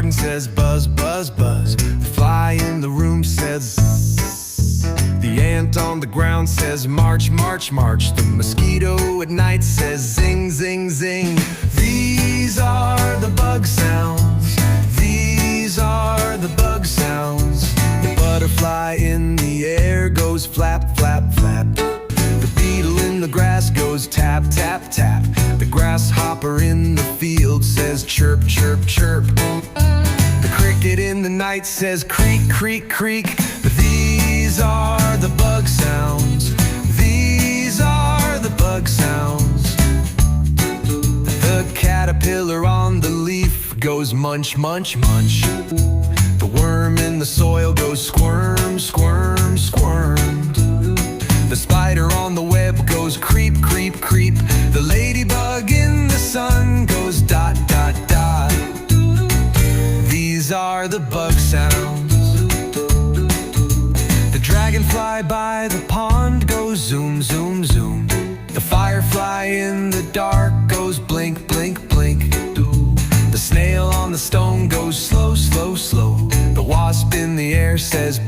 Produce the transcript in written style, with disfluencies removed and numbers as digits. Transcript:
garden says buzz, buzz, buzz. The fly in the room says zzz. The ant on the ground says march, march, march. The mosquito at night says zing, zing, zing. These are the bug sounds. These are the bug sounds. The butterfly in the air goes flap, flap, flap. The beetle in the grass goes tap, tap, tap. The grasshopper in the field says chirp, chirp, chirp. The cricket in the night says creak, creak, creak. These are the bug sounds. These are the bug sounds. The caterpillar on the leaf goes munch, munch, munch. The worm in the soil goes squirm, squirm, squirm. The spider on the web goes creep, creep, creep. The ladybug in the sun goes dot, dot, dot. These are the bug sounds. The dragonfly by the pond goes zoom, zoom, zoom. The firefly in the dark goes blink, blink, blink. The snail on the stone goes slow, slow, slow. The wasp in the air says